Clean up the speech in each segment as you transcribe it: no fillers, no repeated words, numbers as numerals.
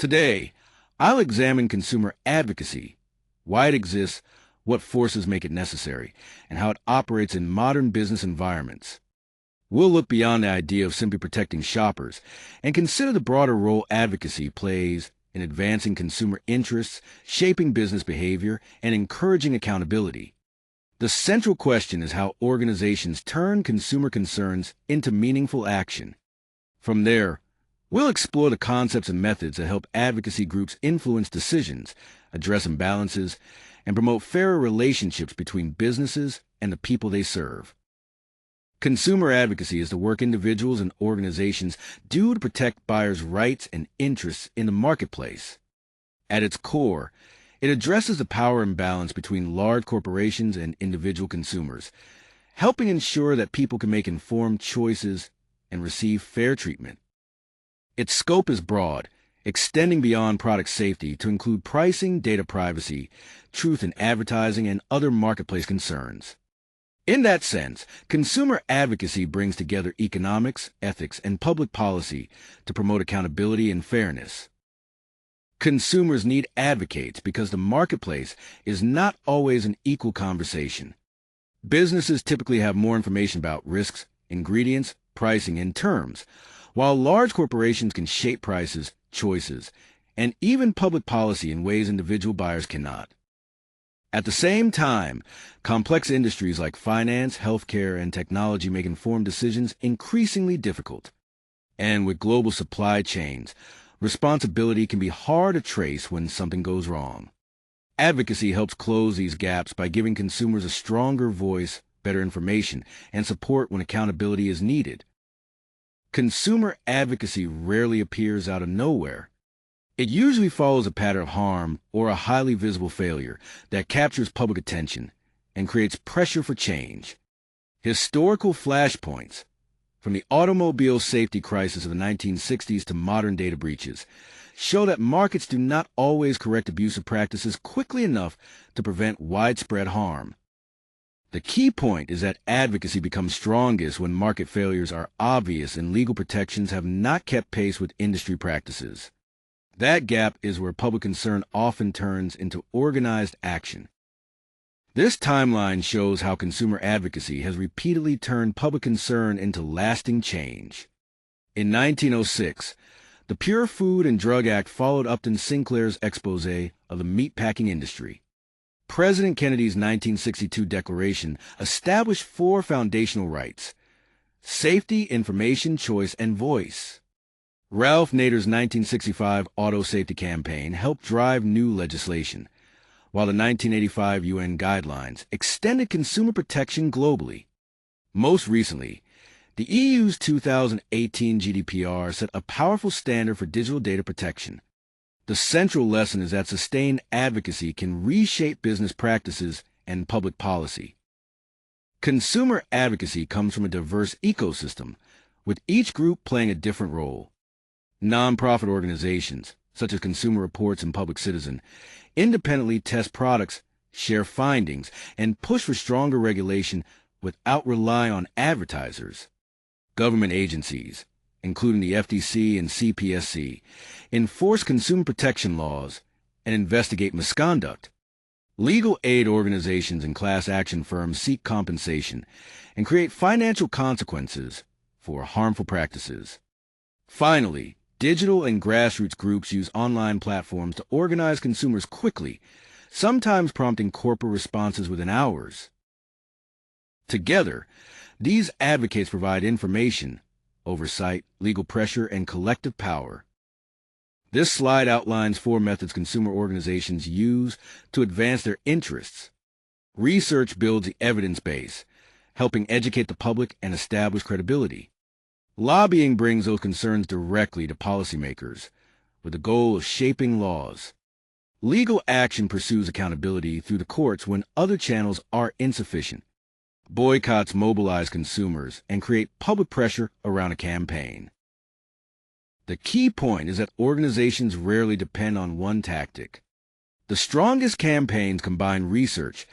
Today, I'll examine consumer advocacy, why it exists, what forces make it necessary, and how it operates in modern business environments. We'll look beyond the idea of simply protecting shoppers and consider the broader role advocacy plays in advancing consumer interests, shaping business behavior, and encouraging accountability. The central question is how organizations turn consumer concerns into meaningful action. From there, we'll explore the concepts and methods that help advocacy groups influence decisions, address imbalances, and promote fairer relationships between businesses and the people they serve. Consumer advocacy is the work individuals and organizations do to protect buyers' rights and interests in the marketplace. At its core, it addresses the power imbalance between large corporations and individual consumers, helping ensure that people can make informed choices and receive fair treatment. Its scope is broad, extending beyond product safety to include pricing, data privacy, truth in advertising, and other marketplace concerns. In that sense, consumer advocacy brings together economics, ethics, and public policy to promote accountability and fairness. Consumers need advocates because the marketplace is not always an equal conversation. Businesses typically have more information about risks, ingredients, pricing, and terms, while large corporations can shape prices, choices, and even public policy in ways individual buyers cannot. At the same time, complex industries like finance, healthcare, and technology make informed decisions increasingly difficult. And with global supply chains, responsibility can be hard to trace when something goes wrong. Advocacy helps close these gaps by giving consumers a stronger voice, better information, and support when accountability is needed. Consumer advocacy rarely appears out of nowhere. It usually follows a pattern of harm or a highly visible failure that captures public attention and creates pressure for change. Historical flashpoints, from the automobile safety crisis of the 1960s to modern data breaches, show that markets do not always correct abusive practices quickly enough to prevent widespread harm. The key point is that advocacy becomes strongest when market failures are obvious and legal protections have not kept pace with industry practices. That gap is where public concern often turns into organized action. This timeline shows how consumer advocacy has repeatedly turned public concern into lasting change. In 1906, the Pure Food and Drug Act followed Upton Sinclair's expose of the meatpacking industry. President Kennedy's 1962 declaration established 4 foundational rights: safety, information, choice, and voice. Ralph Nader's 1965 Auto Safety Campaign helped drive new legislation, while the 1985 UN guidelines extended consumer protection globally. Most recently, the EU's 2018 GDPR set a powerful standard for digital data protection. The central lesson is that sustained advocacy can reshape business practices and public policy. Consumer advocacy comes from a diverse ecosystem, with each group playing a different role. Nonprofit organizations, such as Consumer Reports and Public Citizen, independently test products, share findings, and push for stronger regulation without relying on advertisers. Government agencies, including the FTC and CPSC, enforce consumer protection laws and investigate misconduct. Legal aid organizations and class action firms seek compensation and create financial consequences for harmful practices. Finally, digital and grassroots groups use online platforms to organize consumers quickly, sometimes prompting corporate responses within hours. Together, these advocates provide information, oversight, legal pressure, and collective power. This slide outlines 4 methods consumer organizations use to advance their interests. Research builds the evidence base, helping educate the public and establish credibility. Lobbying brings those concerns directly to policymakers, with the goal of shaping laws. Legal action pursues accountability through the courts when other channels are insufficient. Boycotts mobilize consumers and create public pressure around a campaign. The key point is that organizations rarely depend on one tactic. The strongest campaigns combine research,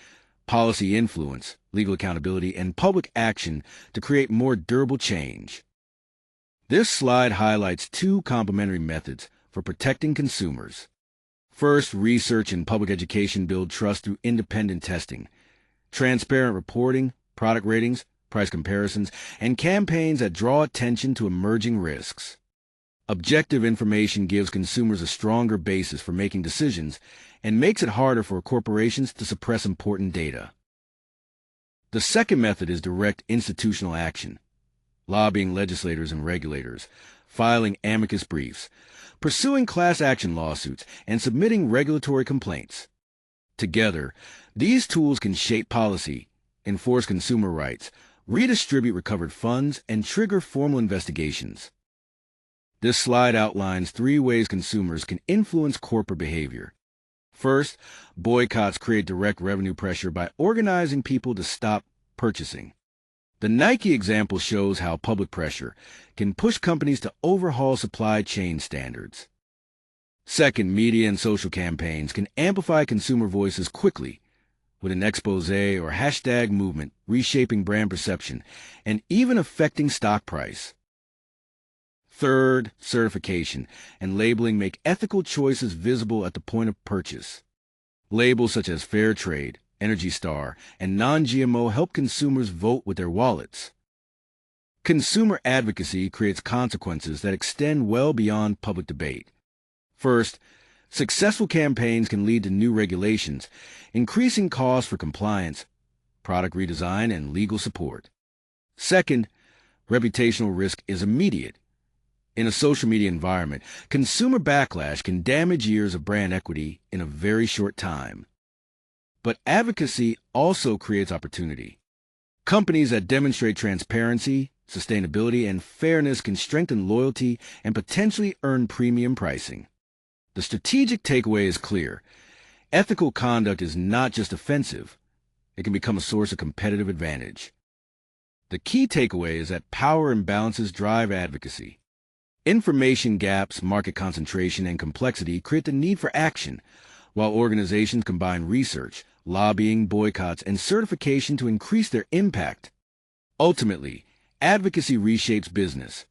policy influence, legal accountability, and public action to create more durable change. This slide highlights 2 complementary methods for protecting consumers. First, research and public education build trust through independent testing, transparent reporting, product ratings, price comparisons, and campaigns that draw attention to emerging risks. Objective information gives consumers a stronger basis for making decisions and makes it harder for corporations to suppress important data. The second method is direct institutional action, lobbying legislators and regulators, filing amicus briefs, pursuing class action lawsuits, and submitting regulatory complaints. Together, these tools can shape policy, enforce consumer rights, redistribute recovered funds, and trigger formal investigations. This slide outlines 3 ways consumers can influence corporate behavior. First, boycotts create direct revenue pressure by organizing people to stop purchasing. The Nike example shows how public pressure can push companies to overhaul supply chain standards. Second, media and social campaigns can amplify consumer voices quickly, with an expose or hashtag movement reshaping brand perception and even affecting stock price. Third, certification and labeling make ethical choices visible at the point of purchase. Labels such as Fair Trade, Energy Star, and non-GMO help consumers vote with their wallets. Consumer advocacy creates consequences that extend well beyond public debate. First, successful campaigns can lead to new regulations, increasing costs for compliance, product redesign, and legal support. Second, reputational risk is immediate. In a social media environment, consumer backlash can damage years of brand equity in a very short time. But advocacy also creates opportunity. Companies that demonstrate transparency, sustainability, and fairness can strengthen loyalty and potentially earn premium pricing. The strategic takeaway is clear. Ethical conduct is not just offensive. It can become a source of competitive advantage. The key takeaway is that power imbalances drive advocacy. Information gaps, market concentration, and complexity create the need for action, while organizations combine research, lobbying, boycotts, and certification to increase their impact. Ultimately, advocacy reshapes business.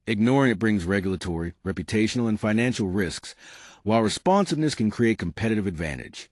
Ignoring it brings regulatory, reputational, and financial risks, while responsiveness can create competitive advantage.